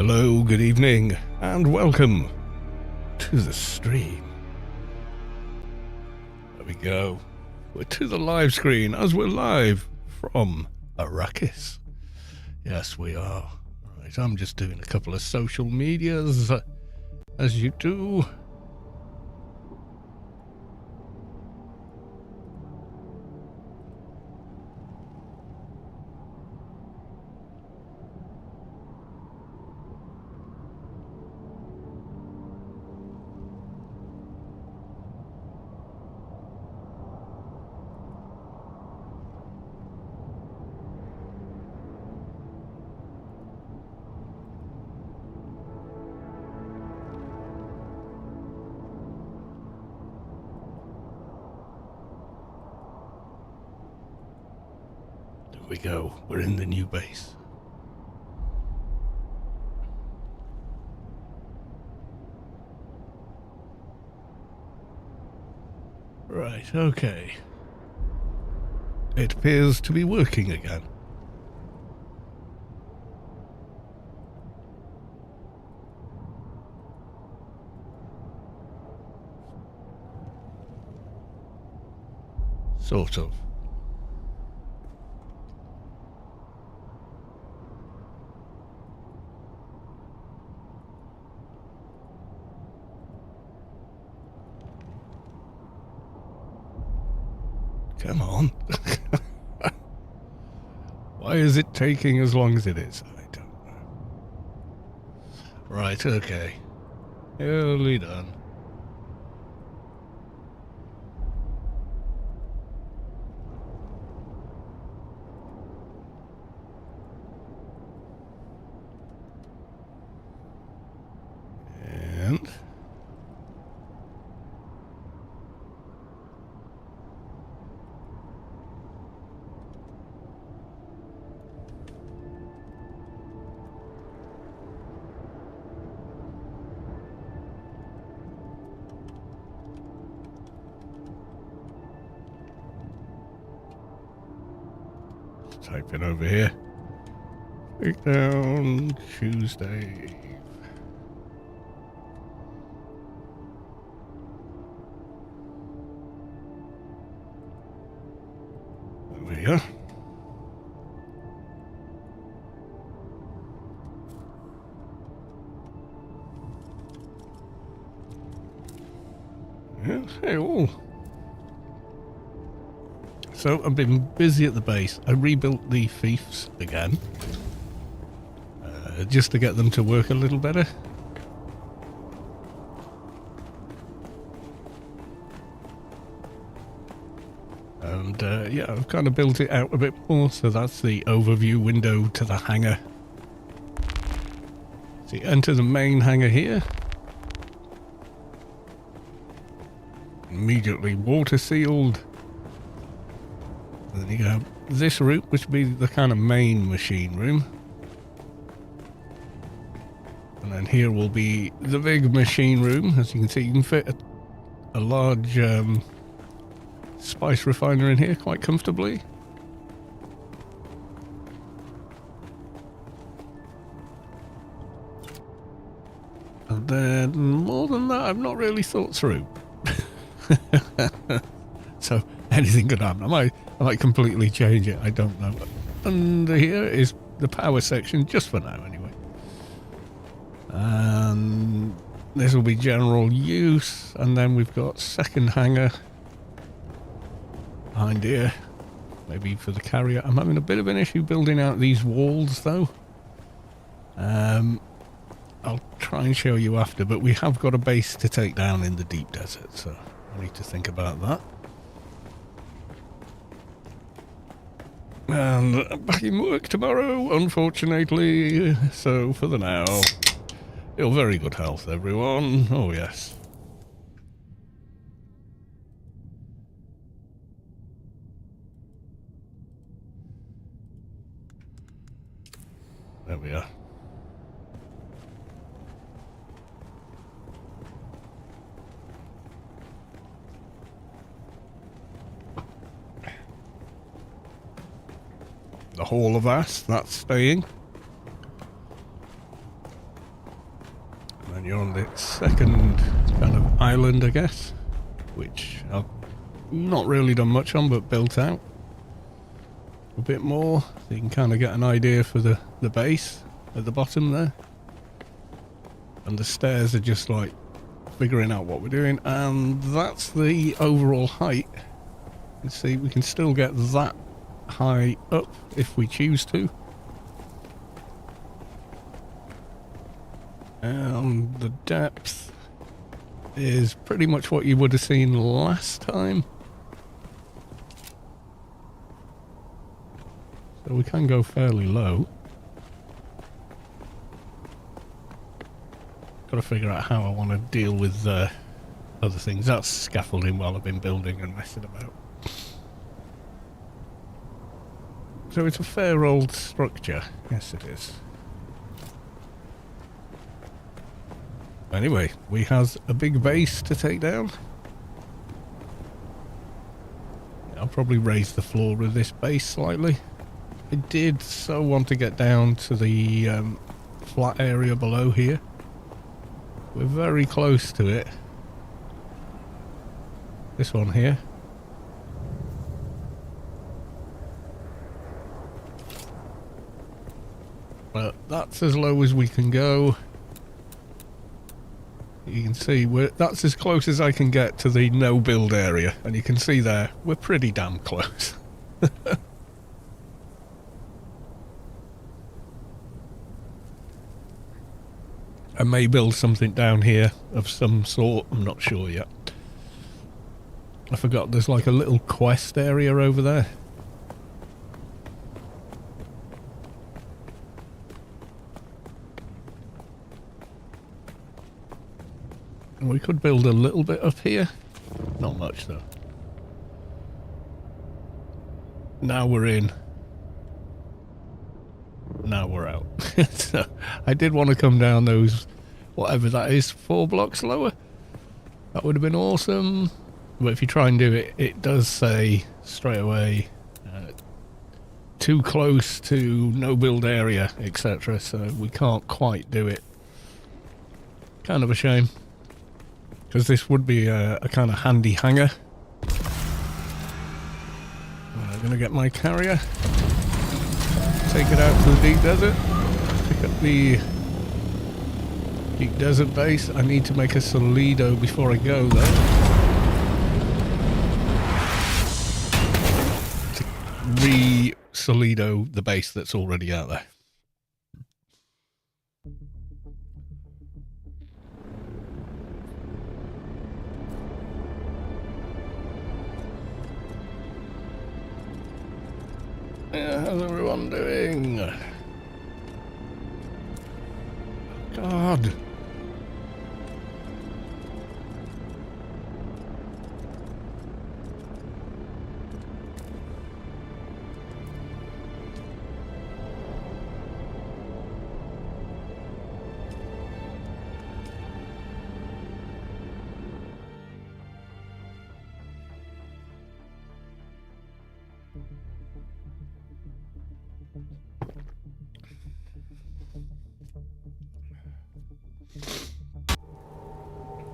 Hello, good evening, and welcome to the stream. There we go. We're to the live screen as we're live from Arrakis. Yes, we are. Right, I'm just doing a couple of social medias, as you do. We go. We're in the new base. Right, okay. It appears to be working again. Sort of. Come on. Why is it taking as long as it is? I don't know. Right, okay. Nearly done. And... type it over here. Take down Tuesday. There we go. Yes, hey all. So I've been busy at the base. I rebuilt the fiefs again, just to get them to work a little better. And yeah, I've kind of built it out a bit more, so that's the overview window to the hangar. So you enter the main hangar here. Immediately water sealed. And then you have this route, which would be the kind of main machine room. And then here will be the big machine room. As you can see, you can fit a large spice refiner in here quite comfortably. And then more than that, I've not really thought through. So anything could happen. I might completely change it. I don't know. And here is the power section, just for now anyway. And this will be general use. And then we've got second hangar behind here. Maybe for the carrier. I'm having a bit of an issue building out these walls though. I'll try and show you after, but we have got a base to take down in the deep desert, so I need to think about that. And back in work tomorrow, unfortunately, so for the now, you're very good health, everyone. Oh, yes. There we are. The Hall of Ass, that's staying. And you're on the second kind of island, I guess, which I've not really done much on, but built out a bit more, so you can kind of get an idea for the base at the bottom there. And the stairs are just like figuring out what we're doing, and that's the overall height. You see, we can still get that high up if we choose to. And the depth is pretty much what you would have seen last time. So we can go fairly low. Got to figure out how I want to deal with other things. That's scaffolding while I've been building and messing about. So it's a fair old structure. Yes, it is. Anyway, we have a big base to take down. I'll probably raise the floor of this base slightly. I did so want to get down to the flat area below here. We're very close to it. This one here. But that's as low as we can go. You can see that's as close as I can get to the no build area, and you can see there we're pretty damn close. I may build something down here of some sort, I'm not sure yet. I forgot there's like a little quest area over there. We could build a little bit up here. Not much though. Now we're in. Now we're out. So I did want to come down those, whatever that is, 4 blocks lower. That would have been awesome. But if you try and do it, it does say straight away, too close to no build area, etc. So we can't quite do it. Kind of a shame. Because this would be a kind of handy hangar. I'm going to get my carrier. Take it out to the deep desert. Pick up the deep desert base. I need to make a Solido before I go there. To re-Solido the base that's already out there. Yeah, how's everyone doing? God.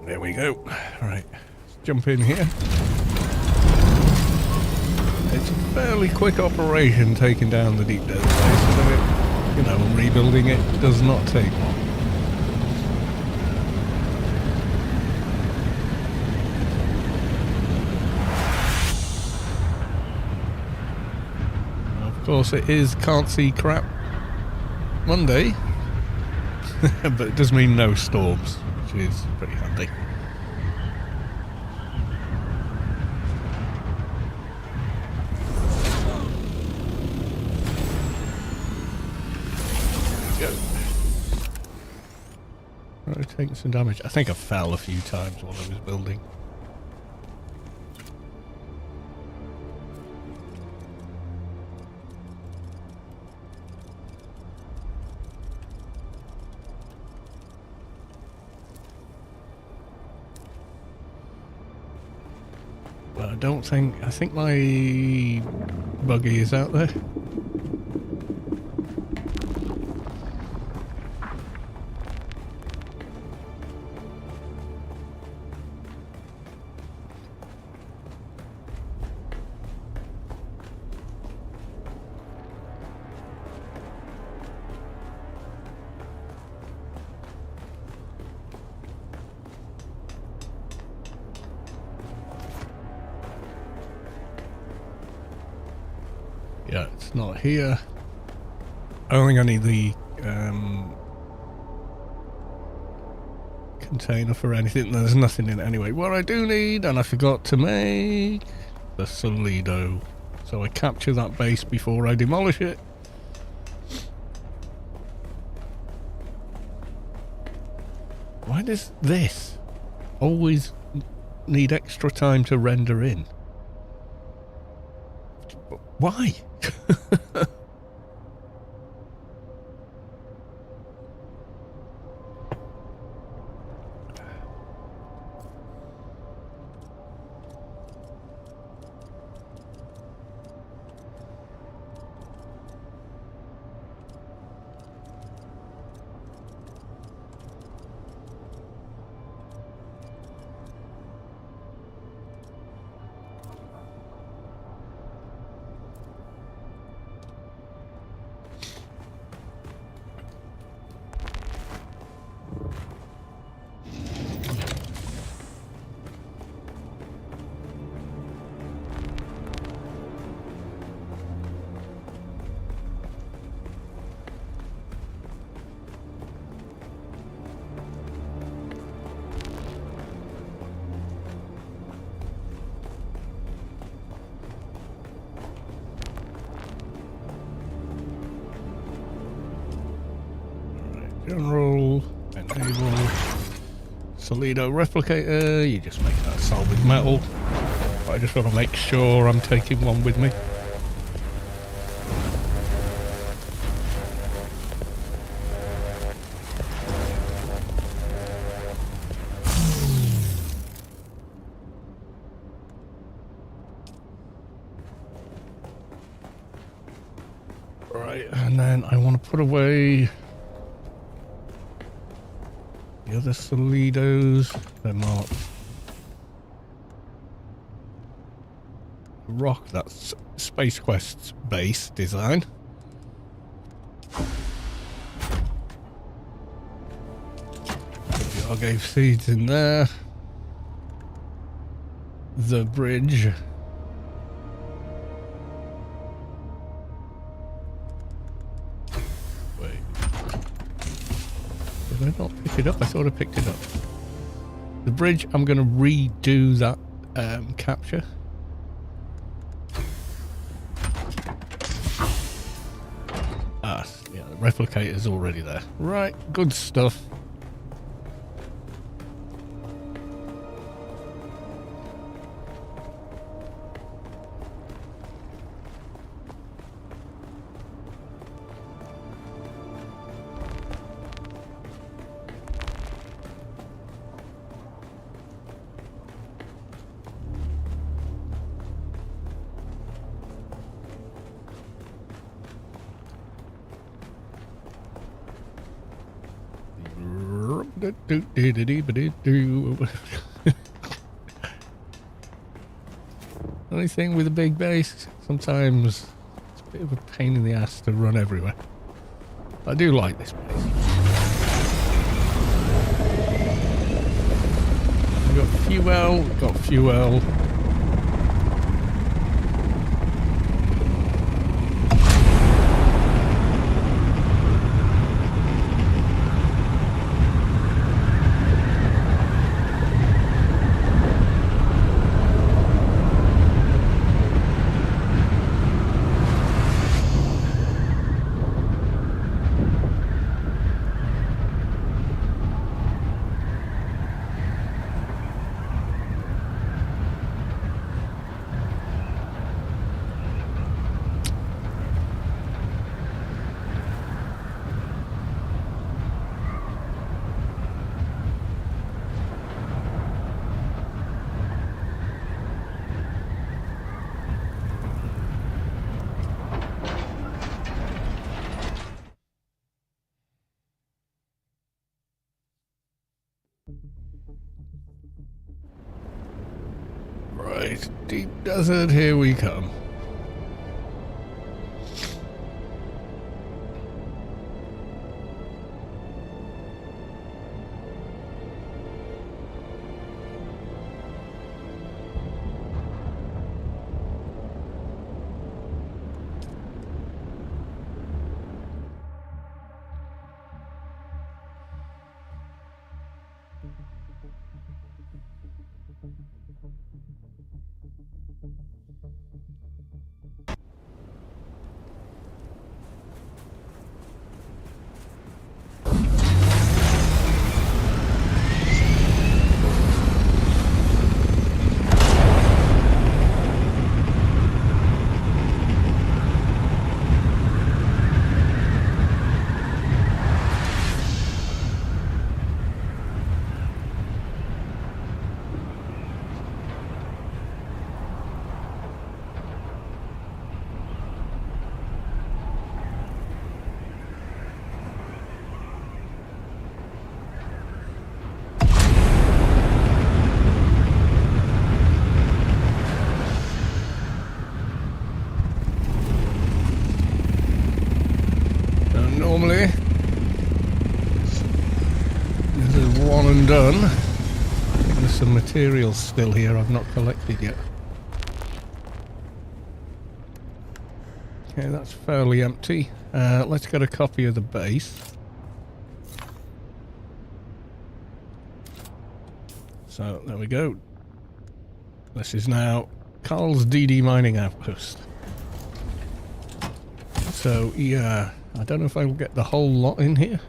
There we go. Right, let's jump in here. It's a fairly quick operation taking down the deep desert base, so it, you know, rebuilding it does not take long. Of course, it is can't see crap Monday, but it does mean no storms, which is pretty handy. Go. Right, taking some damage. I think I fell a few times while I was building. I think my buggy is out there. Yeah, it's not here. I don't think I need the container for anything. There's nothing in it anyway. What I do need, and I forgot to make, the Solido. So I capture that base before I demolish it. Why does this always need extra time to render in? Why? General, enable, Solido replicator, you just make that solid metal. I just want to make sure I'm taking one with me. Right, and then I want to put away the other Solidos. They're marked rock. That's Space Quest's base design. I gave seeds in there. The bridge. Wait. Did I not pick it up? I thought I picked it up. The bridge, I'm going to redo that capture. Ah, yeah, the replicator's already there. Right, good stuff. Only thing with a big base, sometimes it's a bit of a pain in the ass to run everywhere. I do like this base. We've got fuel. Right, deep desert, here we come. normally. This is one and done. I think there's some materials still here I've not collected yet. Okay, that's fairly empty. Let's get a copy of the base. So, there we go. This is now Carl's DD mining outpost. So, yeah, I don't know if I will get the whole lot in here.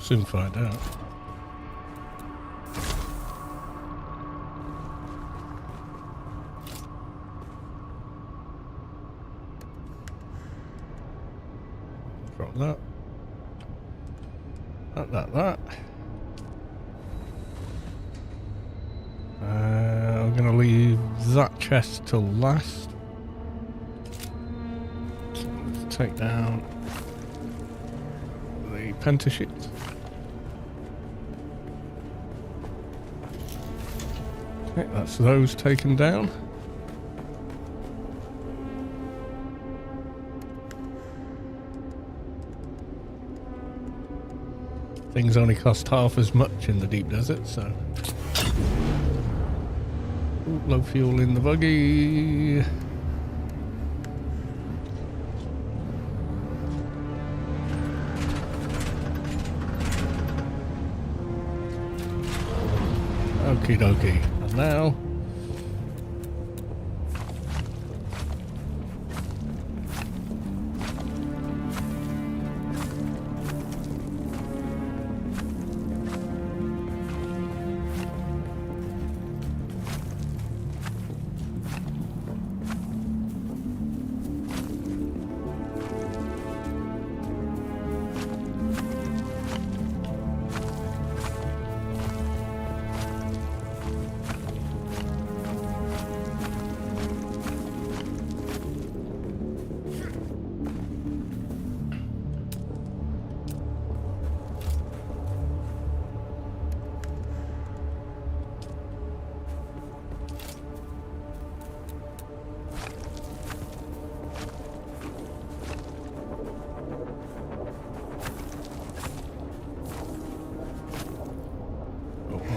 Soon find out. Drop that. That. I'm going to leave that chest till last. So let's take down the pentasheet. Okay, that's those taken down. Things only cost half as much in the deep desert, so... Ooh, low fuel in the buggy. Okie dokie. And now...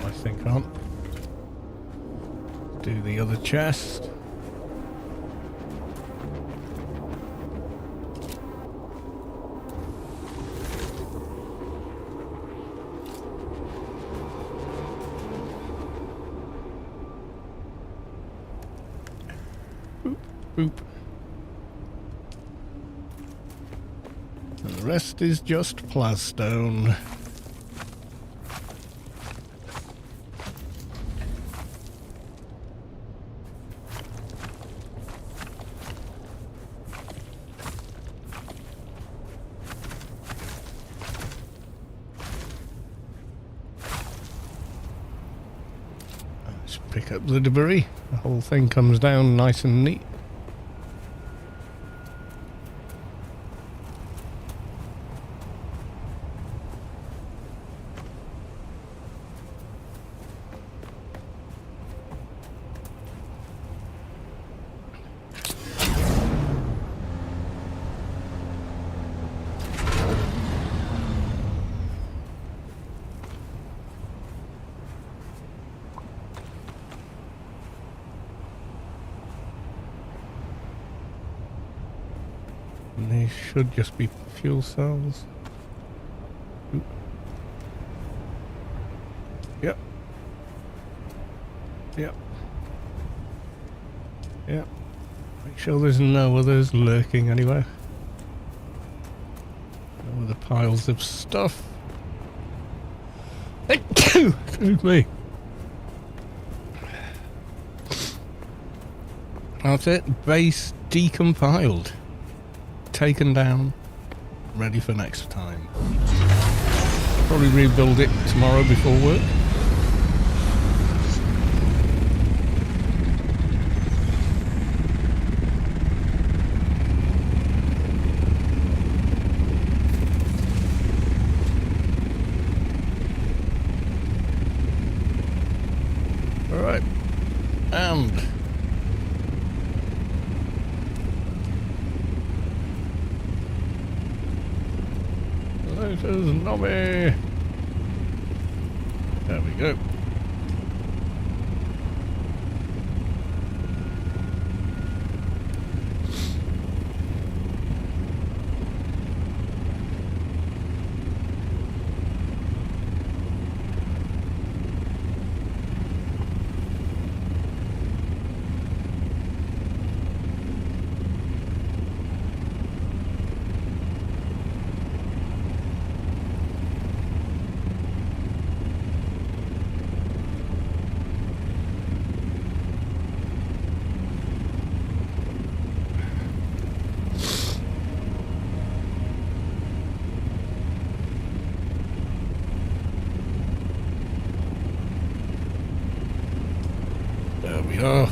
I think on. Do the other chest. Boop, boop. And the rest is just plastone. Pick up the debris. The whole thing comes down nice and neat. And these should just be fuel cells. Oop. Yep. Yep. Yep. Make sure there's no others lurking anywhere. No other piles of stuff. Excuse me. That's it. Base decompiled. Taken down, ready for next time. Probably rebuild it tomorrow before work. And Lotus Nobby. There we go. There we are.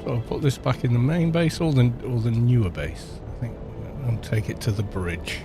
So I'll put this back in the main base or the newer base. I think I'll take it to the bridge.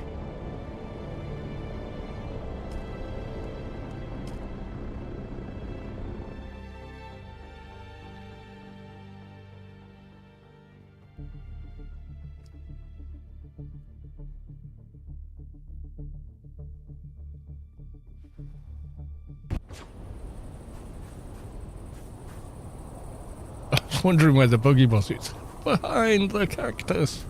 I was wondering where the buggy was. It's behind the cactus.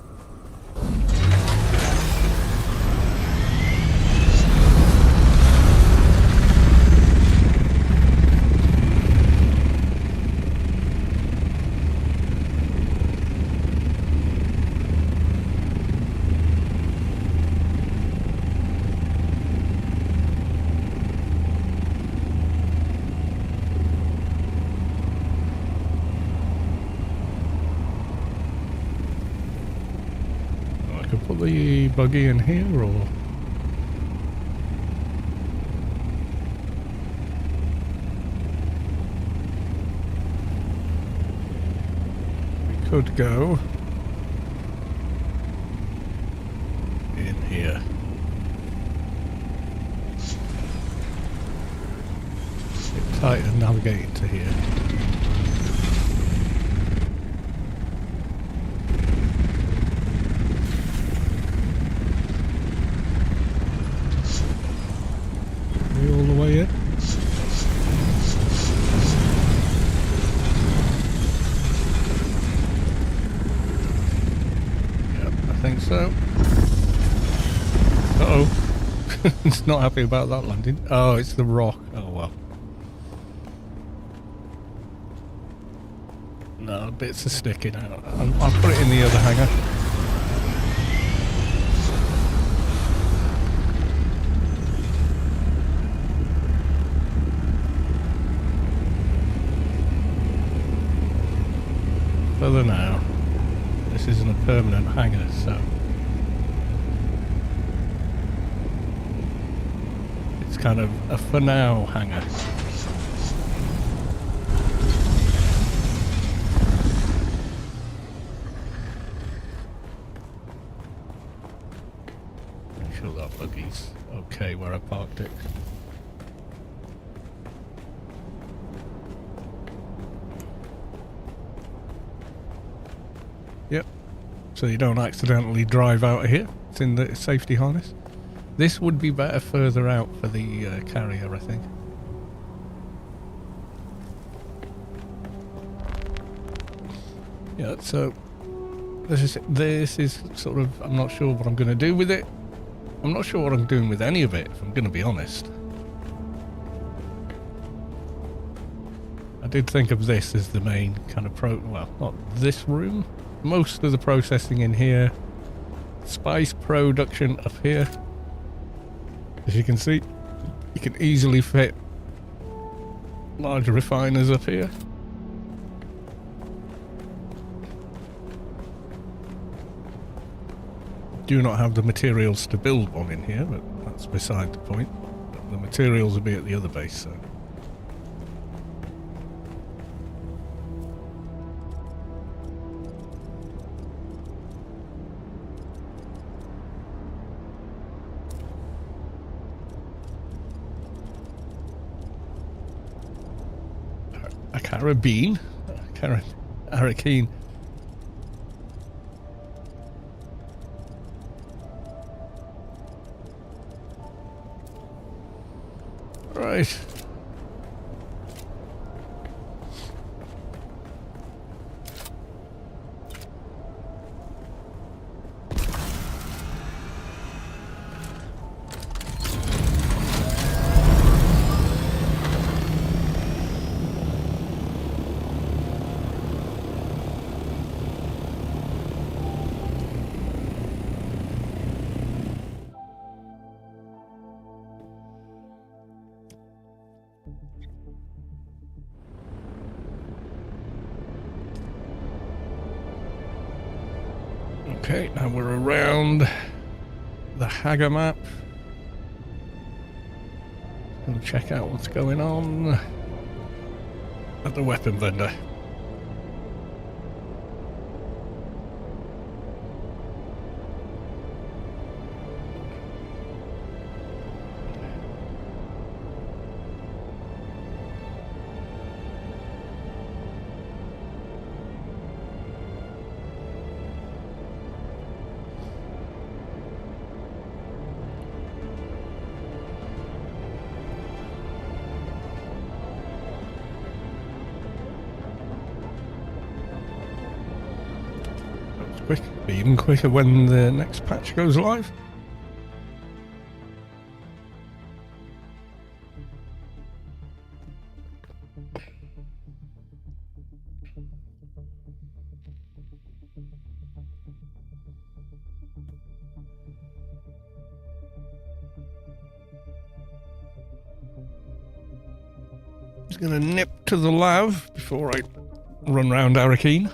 Put the buggy in here, or we could go in here. It's tight and navigate to here. All the way in. Yep, I think so. Uh-oh. It's not happy about that landing. Oh, it's the rock. Oh, well. No, bits are sticking out. I'll put it in the other hangar. Further now. This isn't a permanent hangar, so it's kind of a for now hangar. Make sure that buggy's okay where I parked it. Yep, so you don't accidentally drive out of here. It's in the safety harness. This would be better further out for the carrier, I think. Yeah, so this is sort of, I'm not sure what I'm going to do with it. I'm not sure what I'm doing with any of it, if I'm going to be honest. I did think of this as the main kind of well, not this room. Most of the processing in here, spice production up here. As you can see, you can easily fit large refiners up here. do not have the materials to build one in here, but that's beside the point. The materials will be at the other base, so. A carabine? Arakeen. Right. Okay, now we're around the Hager map. Gonna check out what's going on at the weapon vendor. Quick, be even quicker when the next patch goes live. Just gonna nip to the lav before I run round Arakeen.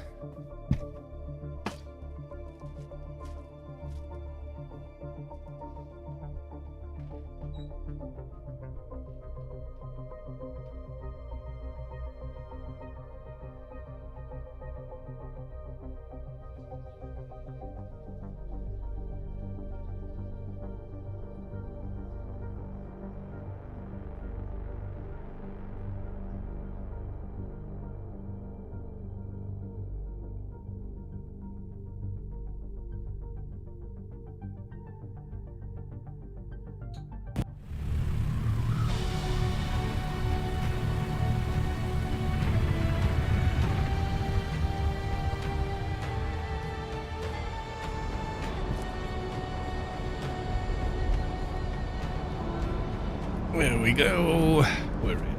There we go. We're in.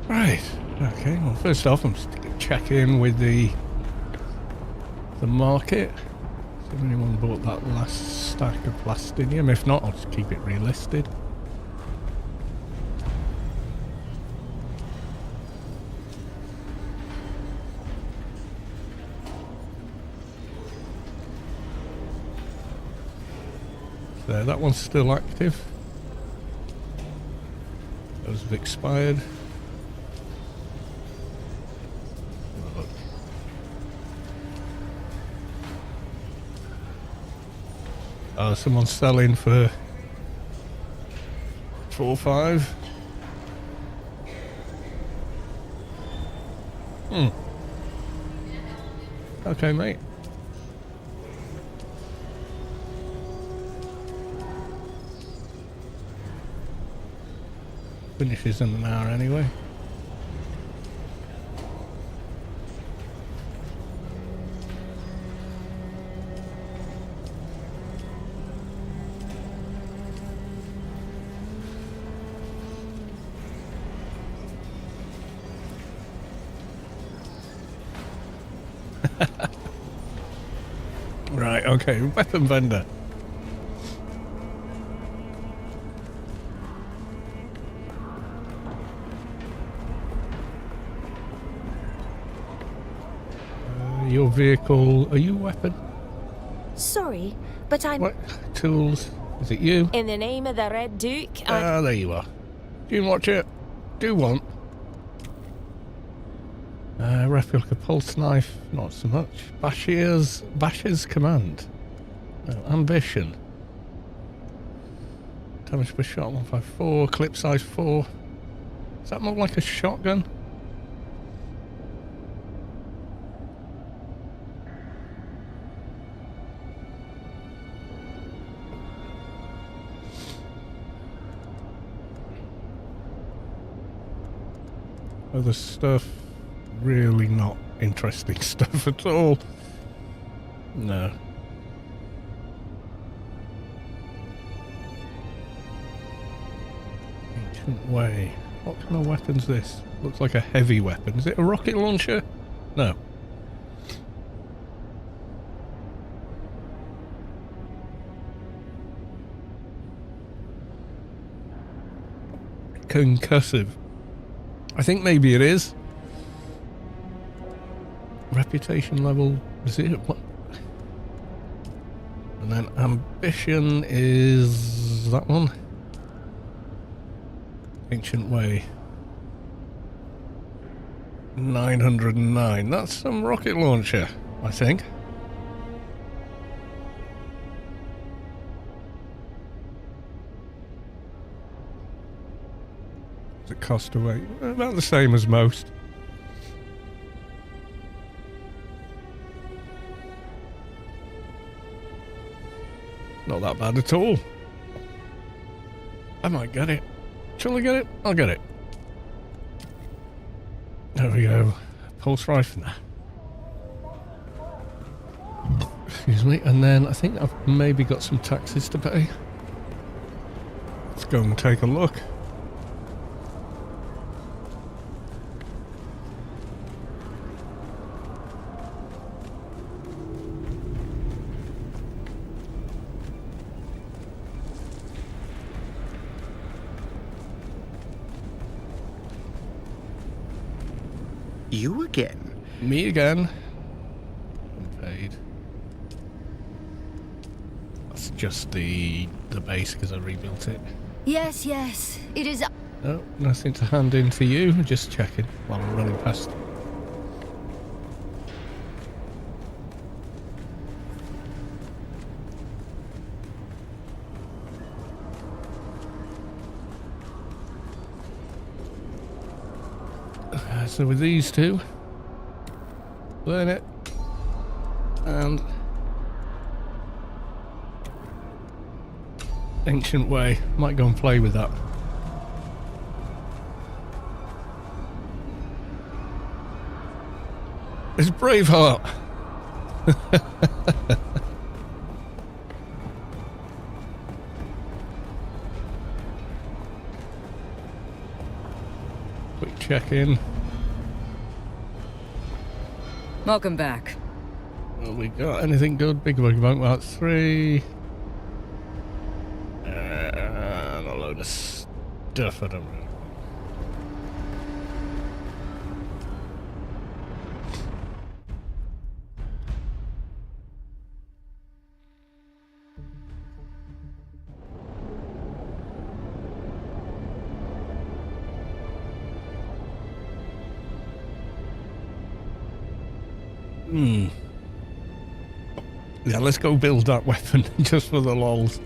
Right. Okay. Well, first off, I'm just going to check in with the market. See if anyone bought that last stack of plastinium. If not, I'll just keep it relisted. There, that one's still active. Those have expired. Oh, someone's selling for 4-5. Okay, mate. Finishes in an hour anyway. Right, okay, weapon vendor. Your vehicle, are you a weapon? Sorry, but I'm... What? Tools? Is it you? In the name of the Red Duke, Ah, there you are. Do you watch it? Do want? Replica pulse knife, not so much. Bashir's command. Ambition. Damage per shot 154, clip size 4. Does that look like a shotgun? Other stuff, really not interesting stuff at all. No. Ancient way. What kind of weapon's this? Looks like a heavy weapon. Is it a rocket launcher? No. Concussive. I think maybe it is. Reputation level 0. What? And then ambition is that one. Ancient way. 909. That's some rocket launcher, I think. Does it cost away? About the same as most. Not that bad at all. I might get it. Shall I get it? I'll get it. There we go. Pulse rifle now. Excuse me. And then I think I've maybe got some taxes to pay. Let's go and take a look. You again? Me again. Unpaid. That's just the base because I rebuilt it. Yes, it is... No, nothing to hand in to you. Just checking while I'm running past. So with these two, learn it, and ancient way. Might go and play with that. It's Braveheart. Quick check in. Welcome back. Well, we got anything good? Big bug bank about 3. And a load of stuff I don't know. Yeah, let's go build that weapon just for the lols.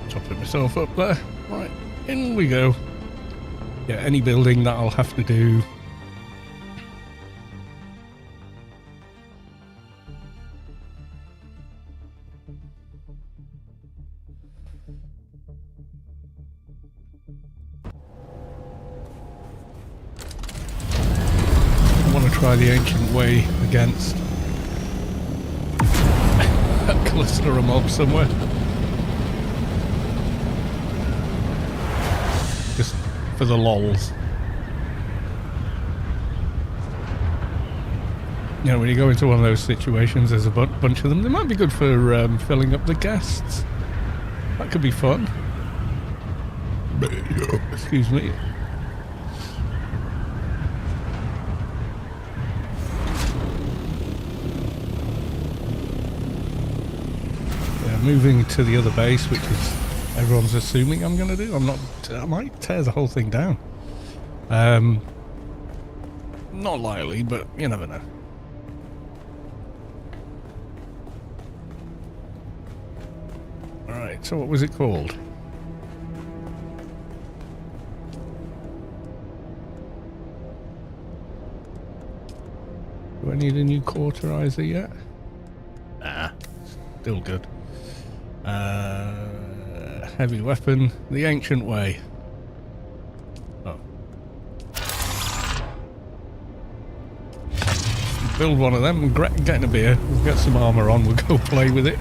Topping myself up there. Right, in we go. Yeah, any building that I'll have to do. try the ancient way against a cluster of mobs somewhere. Just for the lols. You know, when you go into one of those situations, there's a bunch of them. They might be good for filling up the guests. That could be fun. Excuse me. Yeah, moving to the other base, which is everyone's assuming I'm going to do. I'm not. I might tear the whole thing down. Not likely, but you never know. Alright, so what was it called? Do I need a new cauterizer yet? Nah, still good. Heavy weapon, the ancient way. Oh. Build one of them and get in a beer. We'll get some armor on, we'll go play with it.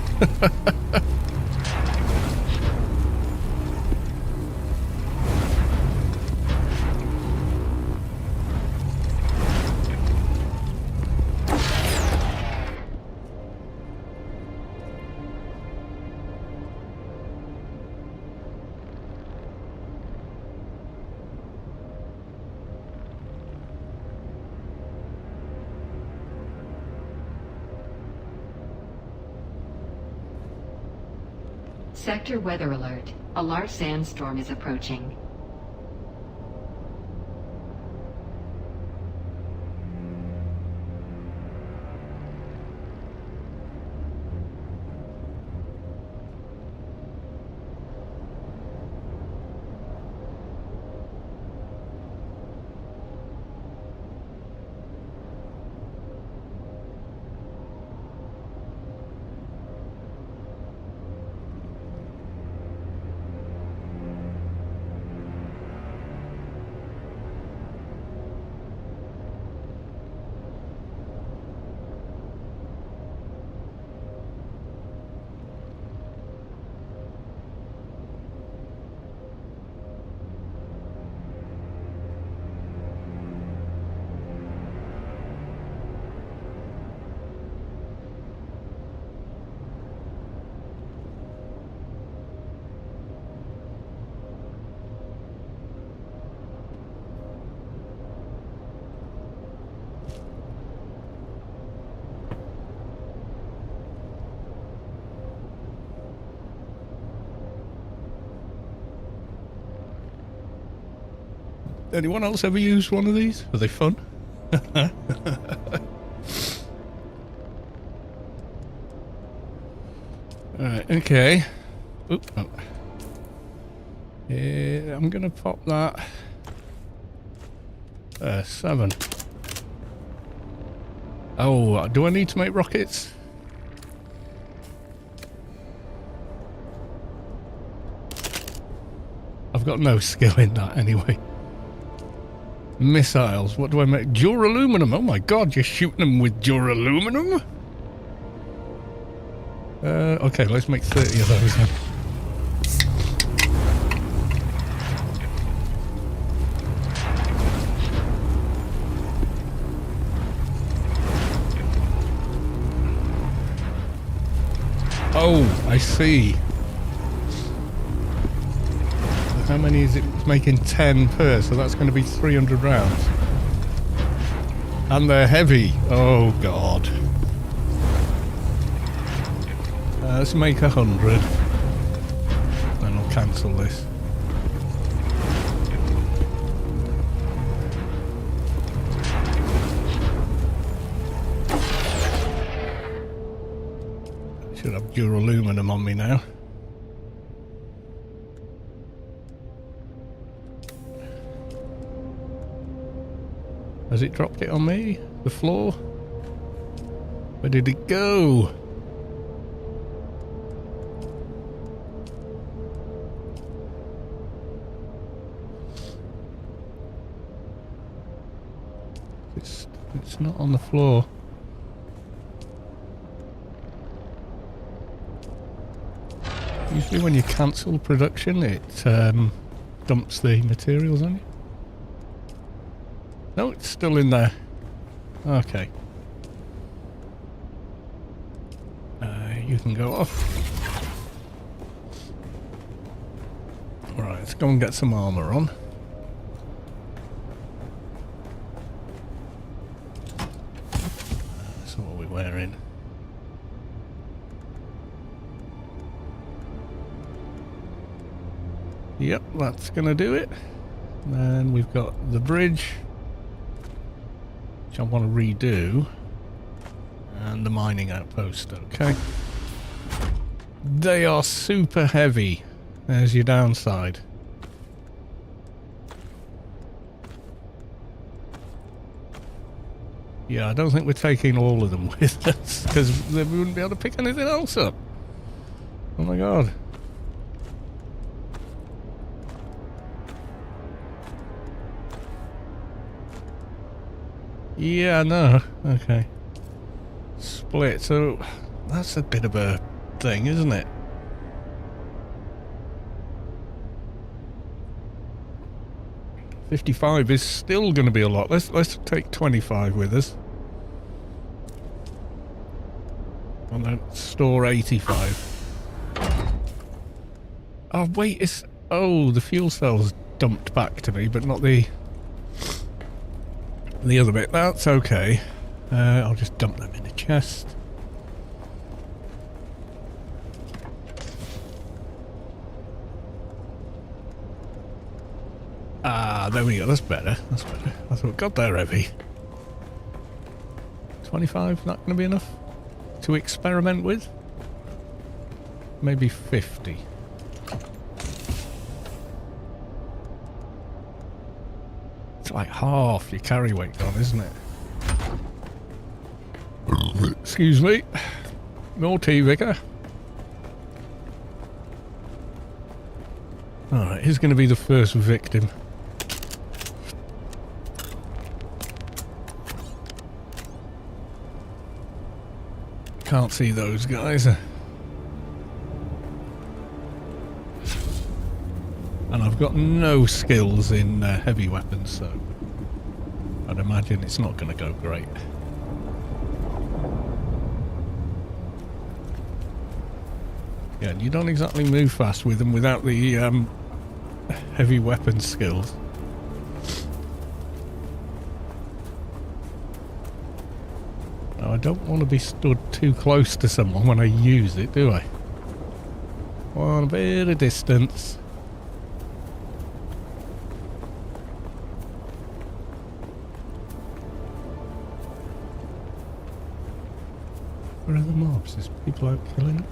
Sector weather alert. A large sandstorm is approaching. Anyone else ever used one of these? Are they fun? Alright, okay. Oop, oh. Yeah, I'm gonna pop that. 7. Oh, do I need to make rockets? I've got no skill in that anyway. Missiles, what do I make? Duraluminum, oh my god, you're shooting them with duraluminum? Okay, let's make 30 of those then. Oh, I see. How many is it? It's making 10 per, so that's going to be 300 rounds. And they're heavy. Oh, God. Let's make 100. Then I'll cancel this. Should have duraluminum on me now. Has it dropped it on me? The floor? Where did it go? It's it's not on the floor. Usually when you cancel production, it dumps the materials on you. No, it's still in there. Okay. You can go off. Right, let's go and get some armour on. So what are we wearing? Yep, that's gonna do it. And then we've got the bridge, which I want to redo, and the mining outpost. Okay. They are super heavy. There's your downside. Yeah, I don't think we're taking all of them with us, because we wouldn't be able to pick anything else up. Oh my god. Yeah, no. Okay. Split. So that's a bit of a thing, isn't it? $55 is still going to be a lot. Let's take 25 with us. And then store 85. Oh wait, it's the fuel cell's dumped back to me, but not the other bit. That's okay. I'll just dump them in the chest. Ah, there we go. That's better. That's better. I thought, God, they're heavy. 25, not going to be enough to experiment with? Maybe 50. It's like half your carry weight gone, isn't it? Excuse me. More tea, Vicar. Alright, who's going to be the first victim? Can't see those guys. And I've got no skills in heavy weapons, so I'd imagine it's not going to go great. Yeah, and you don't exactly move fast with them without the heavy weapon skills. Now, I don't want to be stood too close to someone when I use it, do I? I want a bit of distance. Where are the mobs? There's people out killing them.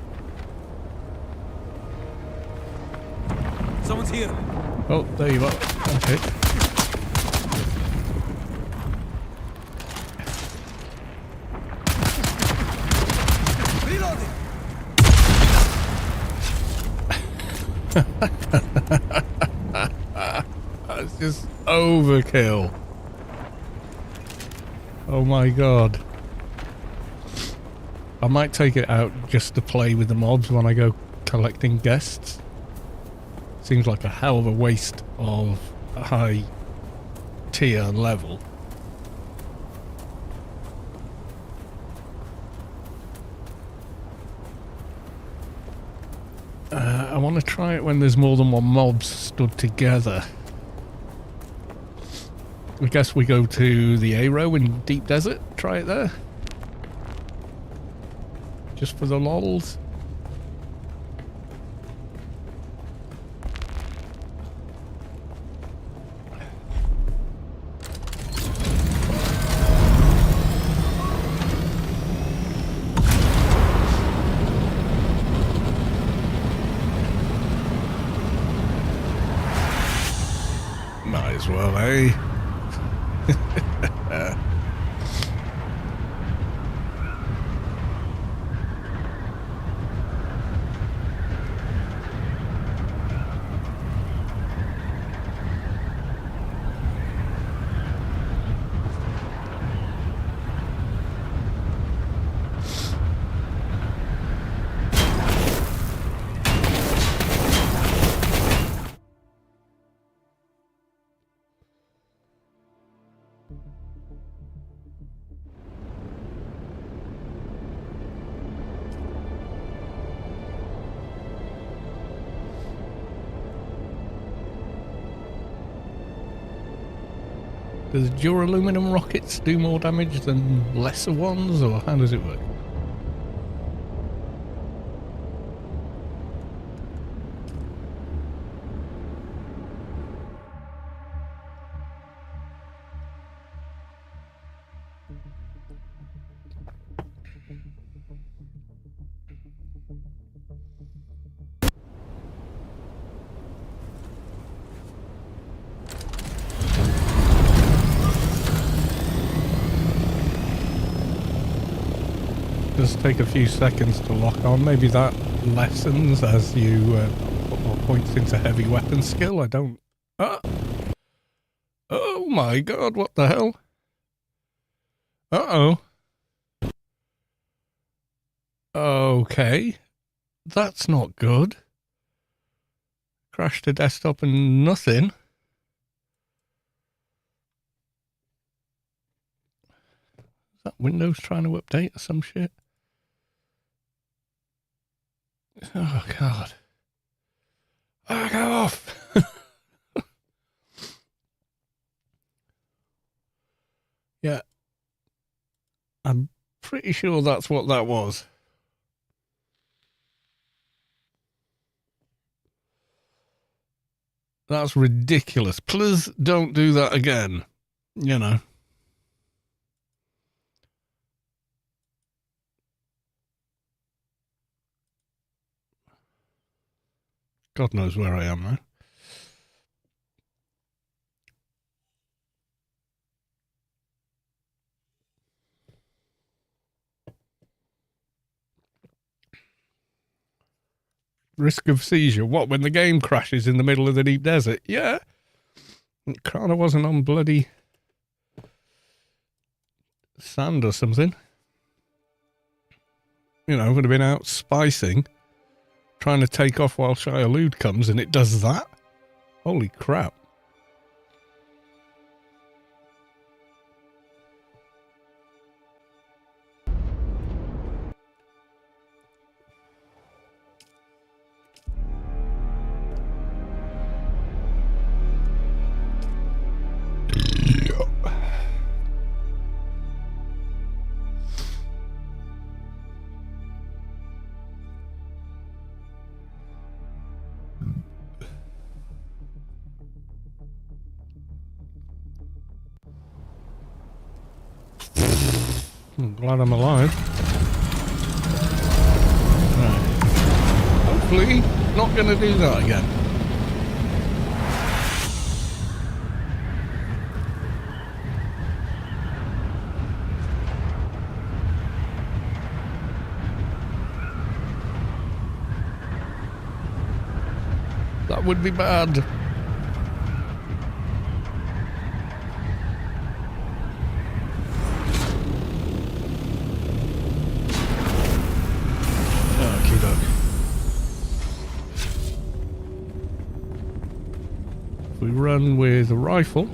Someone's here. Oh, there you are. Okay. Reloading. That's just overkill. Oh my god. I might take it out just to play with the mobs when I go collecting guests. Seems like a hell of a waste of a high tier level. I want to try it when there's more than one mob stood together. I guess we go to the Aero in Deep Desert, try it there. Just for the lols. Might as well, eh? Does duraluminum rockets do more damage than lesser ones, or how does it work? Does take a few seconds to lock on. Maybe that lessens as you put more points into heavy weapon skill. I don't... Ah! Oh my god, what the hell? Uh-oh. Okay. That's not good. Crashed the desktop and nothing. Is that Windows trying to update or some shit? Oh god. Back off! Yeah. I'm pretty sure that's what that was. That's ridiculous. Please don't do that again. You know. God knows where I am now. Risk of seizure. What, when the game crashes in the middle of the deep desert? Yeah. It kind of wasn't on bloody sand or something. You know, would have been out spicing, trying to take off while Shia Lude comes, and it does that? Holy crap. I'm glad I'm alive. Right. Hopefully, not going to do that again. That would be bad. We run with a rifle.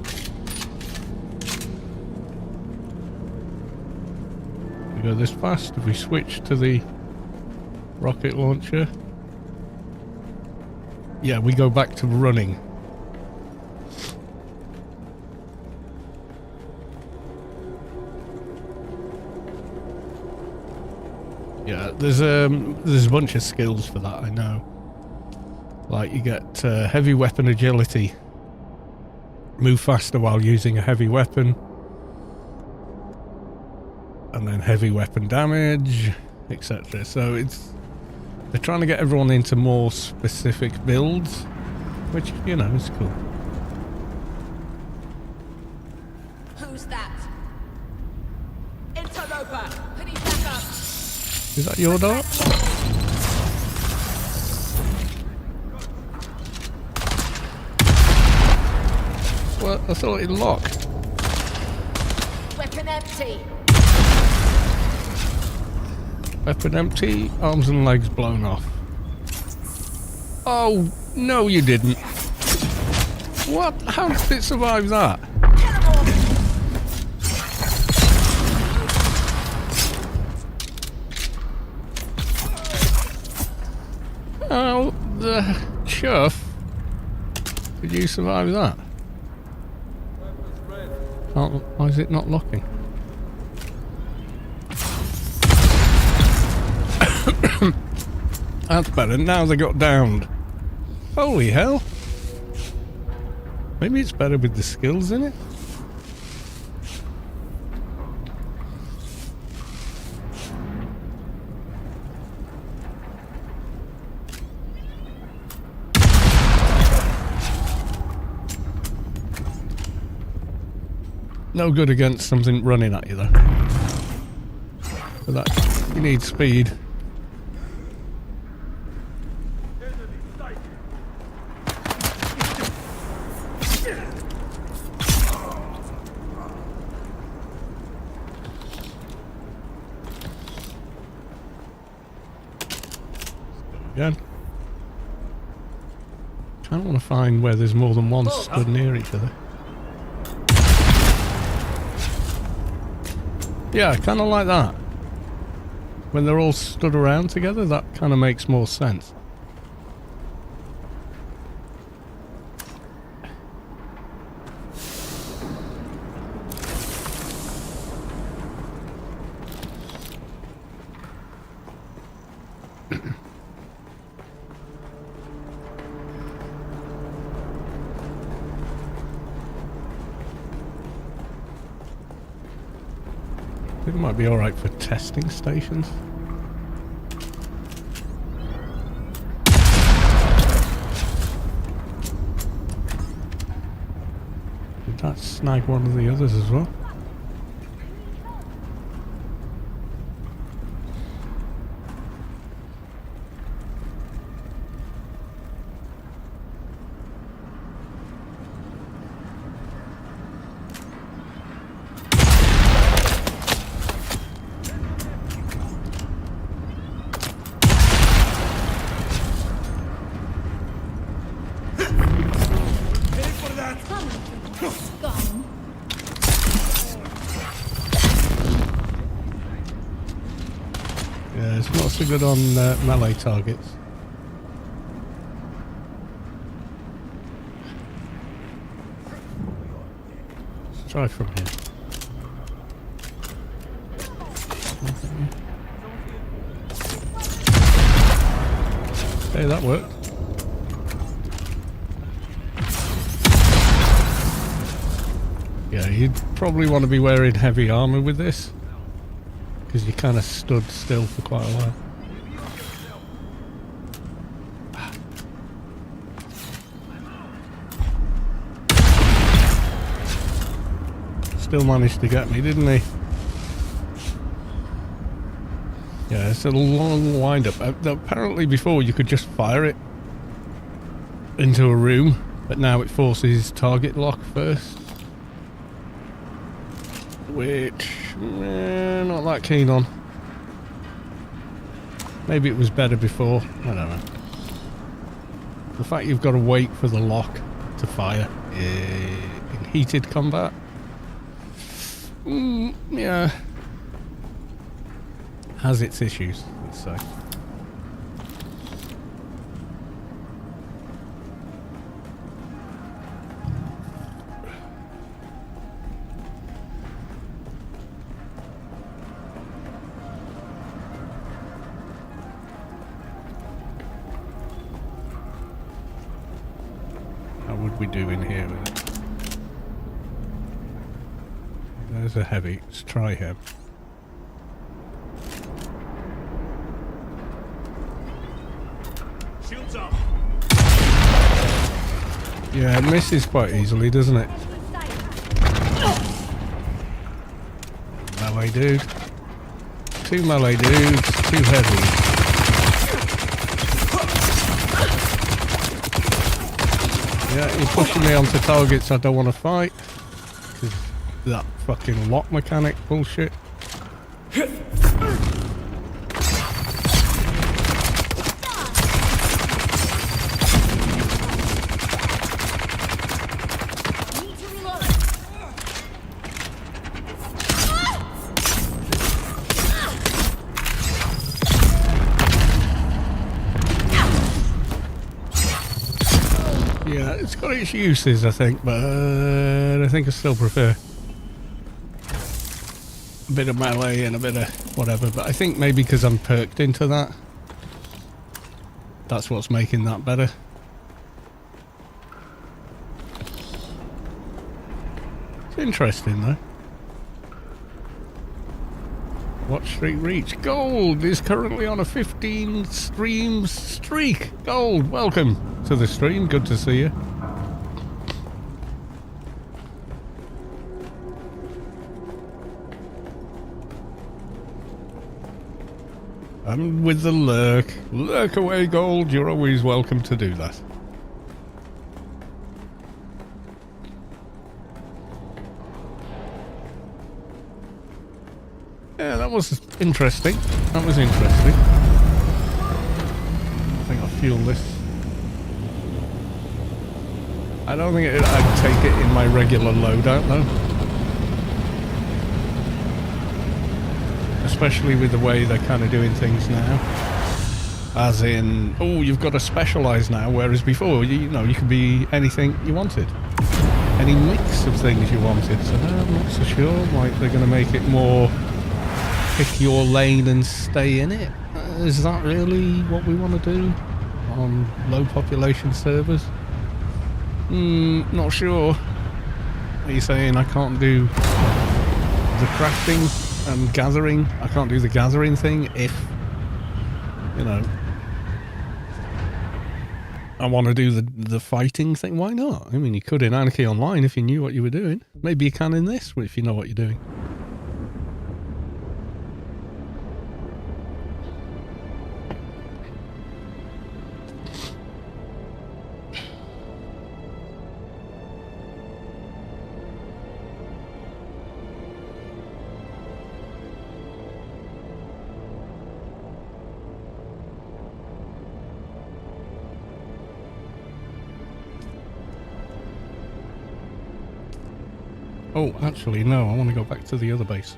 We go this fast. If we switch to the rocket launcher, yeah, we go back to running. Yeah, there's a bunch of skills for that, I know. Like you get heavy weapon agility. Move faster while using a heavy weapon. And then heavy weapon damage, etc. So they're trying to get everyone into more specific builds, which, you know, is cool. Who's that? Interloper! Penny back up! Is that your dart? What? I thought it locked. Weapon empty! Weapon empty, arms and legs blown off. Oh, no you didn't. What? How did it survive that? How the chuff did you survive that? Why is it not locking? That's better. Now they got downed. Holy hell. Maybe it's better with the skills in it? No good against something running at you though. For that, you need speed. Again. Kind of want to find where there's more than one stood near each other. Yeah, kind of like that. When they're all stood around together, that kind of makes more sense. I think it might be alright for testing stations. Did that snag one of the others as well? Yeah, it's not so good on melee targets. Let's try from here. Hey, that worked. Yeah, you'd probably want to be wearing heavy armor with this, because you kind of stood still for quite a while. Still managed to get me, didn't he? Yeah, it's a long wind-up. Apparently before you could just fire it into a room, but now it forces target lock first. Which, not that keen on. Maybe it was better before, I don't know. The fact you've got to wait for the lock to fire in heated combat, yeah, has its issues, let's say. How would we do in here with it? There's a heavy. Let's try him. Shields up. Yeah, it misses quite easily, doesn't it? Melee dude. Two melee dudes, two heavy. Yeah, you're pushing me onto targets I don't want to fight. Because that fucking lock mechanic bullshit. Yeah, it's got its uses, I think, but I think I still prefer a bit of melee and a bit of whatever, but I think maybe because I'm perked into that, that's what's making that better. It's interesting though. Watch streak reach. Gold is currently on a 15 stream streak. Gold, welcome to the stream. Good to see you. And with the lurk. Lurk away, Gold. You're always welcome to do that. Yeah, that was interesting. That was interesting. I think I'll fuel this. I don't think I'd take it in my regular loadout though. Especially with the way they're kind of doing things now. As in, oh, you've got to specialise now, whereas before, you know, you could be anything you wanted. Any mix of things you wanted. So I'm not so sure. Like, they're going to make it more pick your lane and stay in it. Is that really what we want to do on low population servers? Not sure. Are you saying I can't do the crafting and gathering? I can't do the gathering thing if, you know, I want to do the fighting thing? Why not? I mean, you could in Anarchy Online if you knew what you were doing. Maybe you can in this if you know what you're doing. Oh, actually, no, I want to go back to the other base.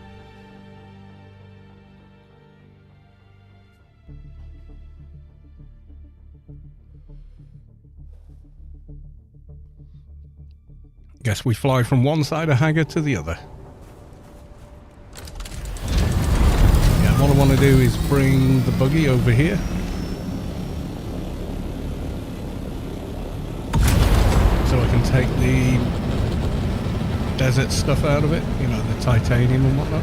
Guess we fly from one side of Haggard to the other. Yeah, what I want to do is bring the buggy over here. So I can take the desert stuff out of it, you know, the titanium and whatnot.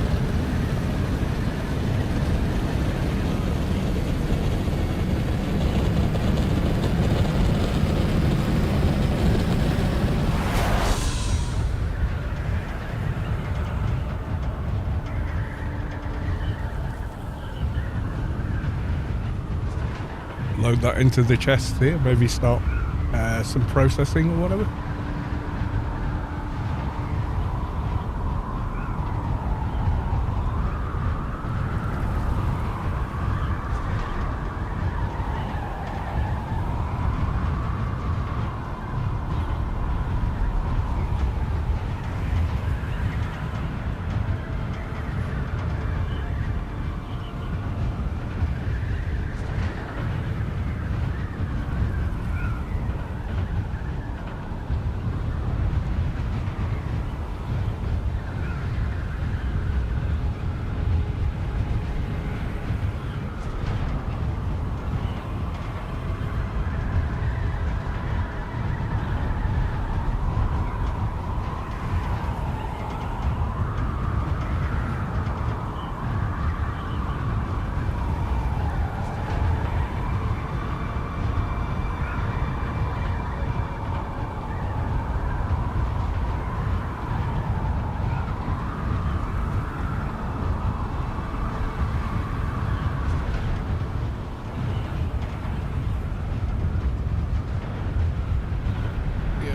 Load that into the chest here, maybe start some processing or whatever.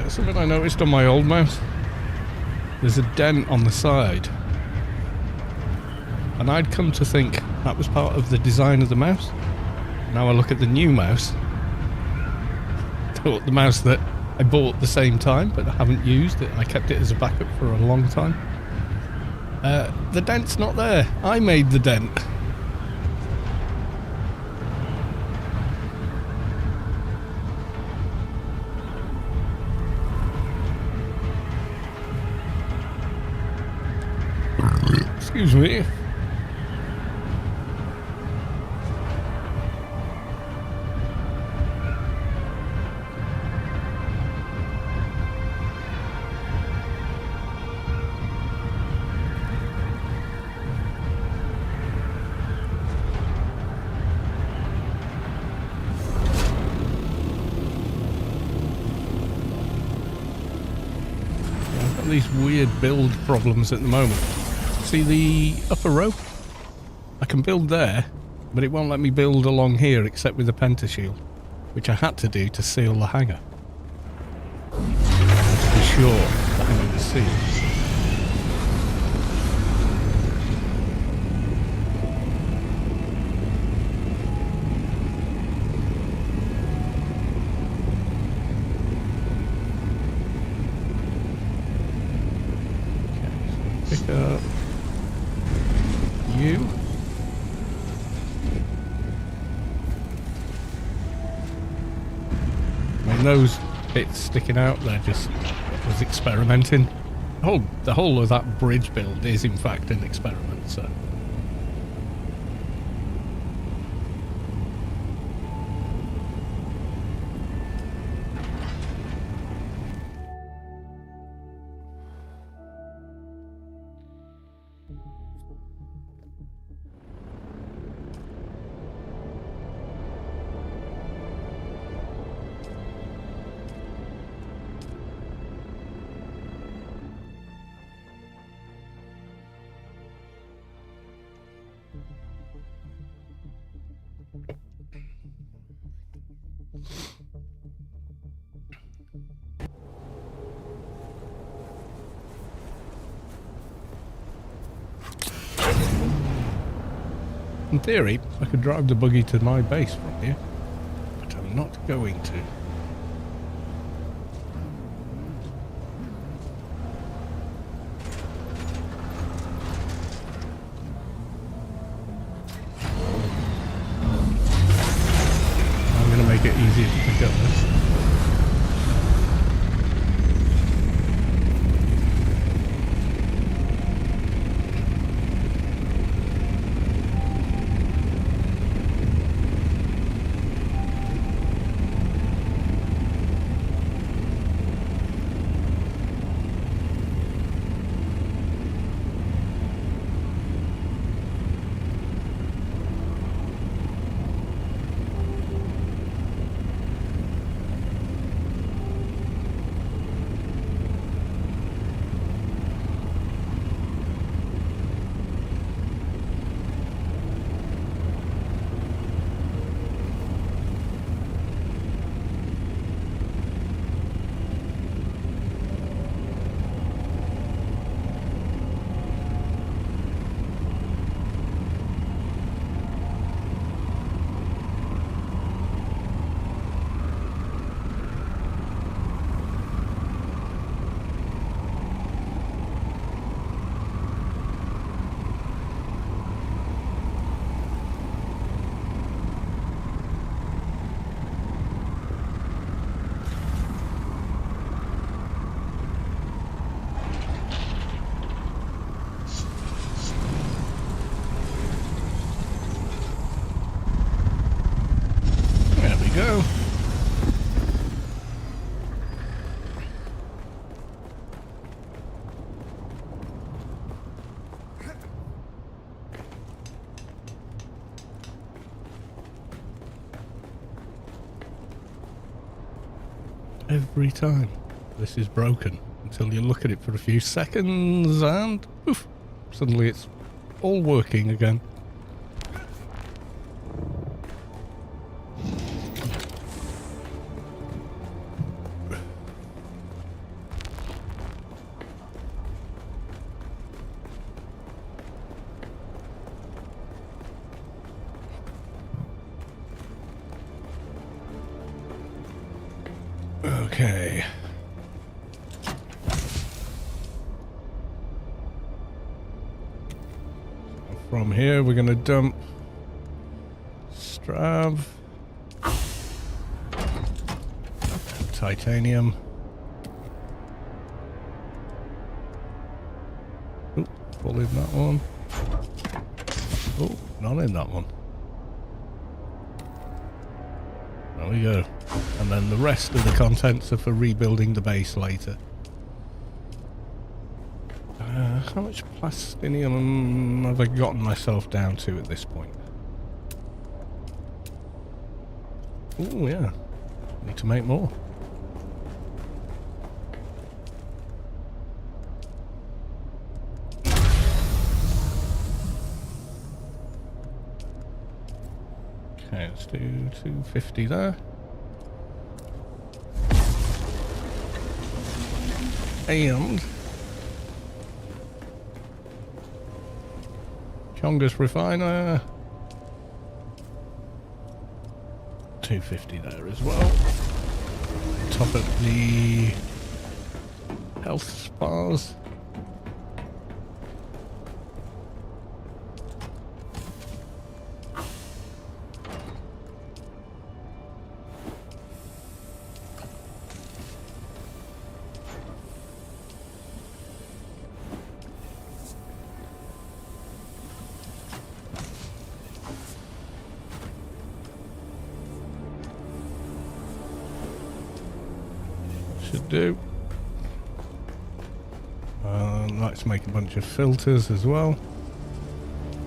Something I noticed on my old mouse, there's a dent on the side, and I'd come to think that was part of the design of the mouse. Now I look at the new mouse, the mouse that I bought at the same time but I haven't used it, I kept it as a backup for a long time. The dent's not there. I made the dent. Excuse me. I've got these weird build problems at the moment. See the upper row? I can build there, but it won't let me build along here except with the pentashield, which I had to do to seal the hangar. To be sure the hangar was sealed. Pick up you. I mean, those bits sticking out there just was experimenting. The whole of that bridge build is in fact an experiment, so. In theory, I could drive the buggy to my base from here, but I'm not going to. I'm going to make it easier to pick up this. Go. Every time this is broken until you look at it for a few seconds and poof, suddenly it's all working again. Okay. From here, we're going to dump Strav, titanium. Oop, fall in that one. Oh, not in that one. There we go. And then the rest of the contents are for rebuilding the base later. How much plastinium have I gotten myself down to at this point? Oh yeah, need to make more. Okay, let's do 250 there. And Chongus refiner. 250 there as well. Top up the health spas. Should do. Let's make a bunch of filters as well.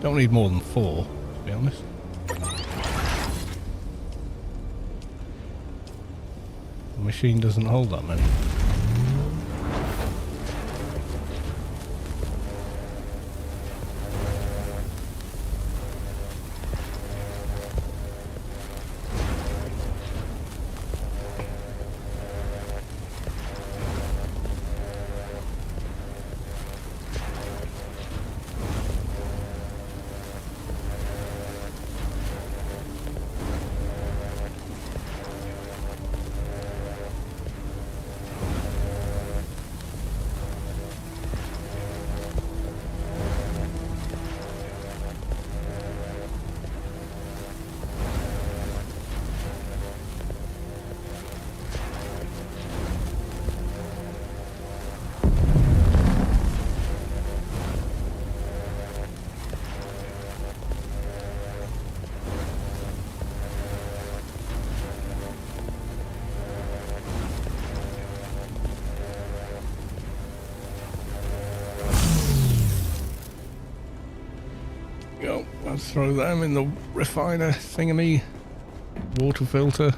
Don't need more than 4, to be honest. The machine doesn't hold that many. Go, let's throw them in the refiner thingamy, water filter.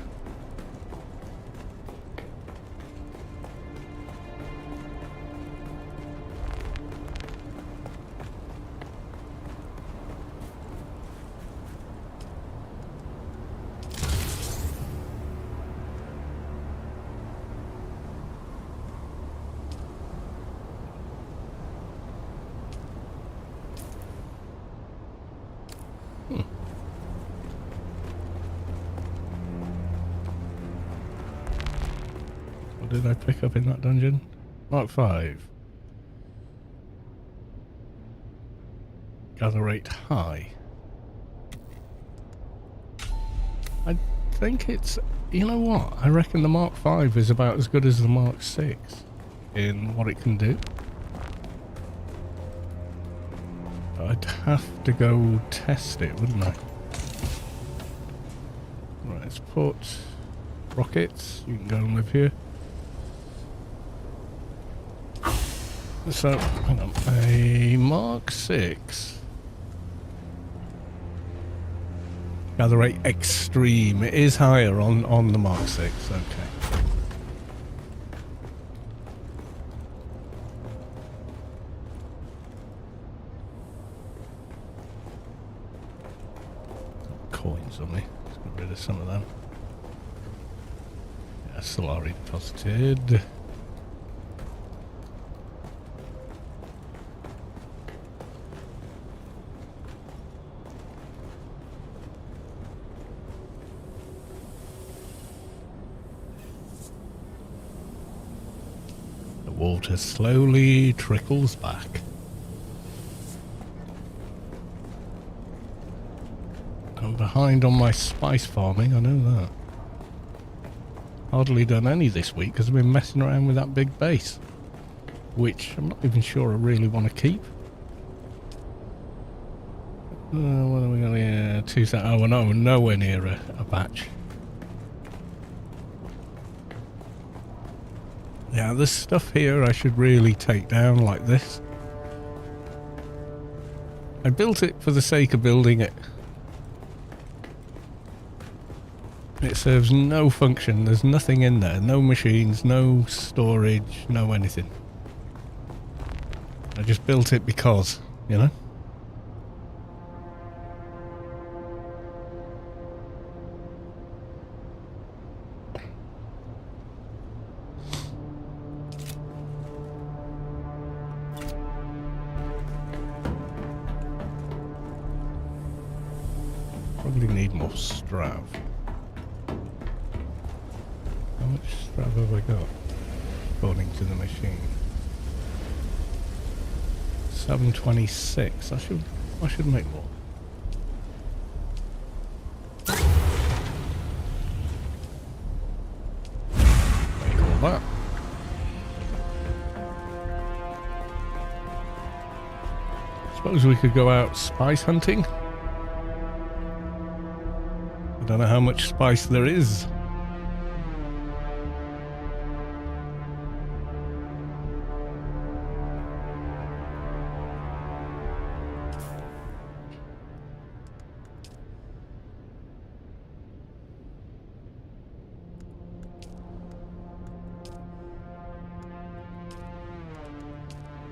What did I pick up in that dungeon? Mark 5. Gather rate high. I think it's... You know what? I reckon the Mark 5 is about as good as the Mark 6 in what it can do. I'd have to go test it, wouldn't I? Right, let's put rockets. You can go and live here. So, hang on. A Mark 6. Gather rate extreme. It is higher on the Mark 6. Okay. Coins on me. Let's get rid of some of them. Yeah, Solari deposited. The water slowly trickles back. I'm behind on my spice farming, I know that. Hardly done any this week because I've been messing around with that big base. Which I'm not even sure I really want to keep. What are we got here? 2,000. Oh, no, nowhere near a batch. Yeah, this stuff here I should really take down like this. I built it for the sake of building it. It serves no function. There's nothing in there. No machines, no storage, no anything. I just built it because, you know? Probably need more strav. How much strav have I got? According to the machine. 726. I should make more. Make all that. Suppose we could go out spice hunting. I don't know how much spice there is.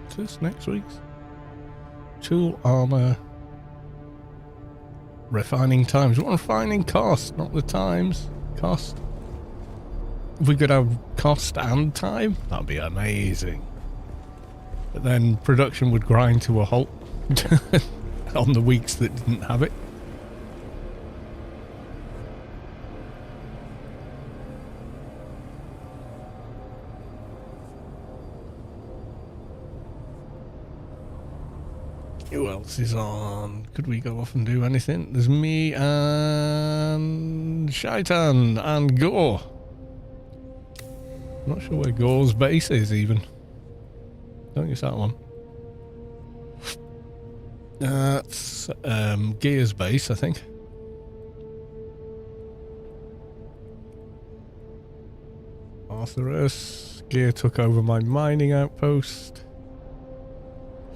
What's this next week's? Tool armor. Refining times. What refining cost? Not the times. Cost. If we could have cost and time, that'd be amazing. But then production would grind to a halt on the weeks that didn't have it. Who else is on? Could we go off and do anything? There's me and Shaitan and Gore. I'm not sure where Gore's base is even. Don't use that one. That's Gear's base, I think. Arthurus. Gear took over my mining outpost.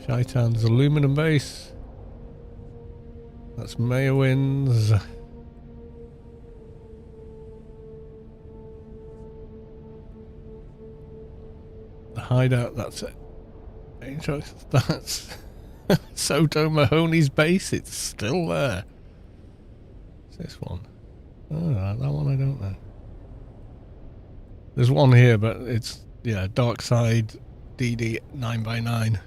Shaitan's aluminum base. That's Mayowin's. The hideout, that's it. That's Soto Mahoney's base. It's still there. What's this one? Oh, that one I don't know. There's one here, but it's, yeah, Dark Side DD 9x9.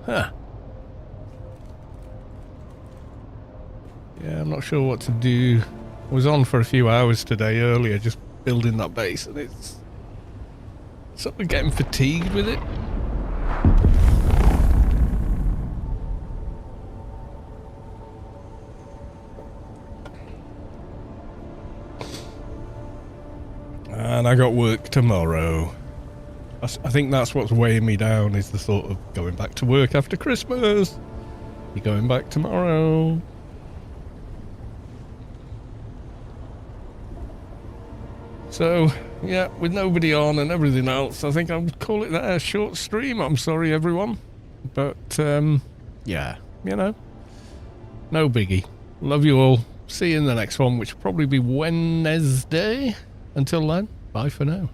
Huh. Yeah, I'm not sure what to do. I was on for a few hours today earlier just building that base, and it's sort of getting fatigued with it. And I got work tomorrow. I think that's what's weighing me down, is the thought of going back to work after Christmas. You're going back tomorrow. So, yeah, with nobody on and everything else, I think I'll call it there. Short stream. I'm sorry, everyone. But, yeah, you know, no biggie. Love you all. See you in the next one, which will probably be Wednesday. Until then, bye for now.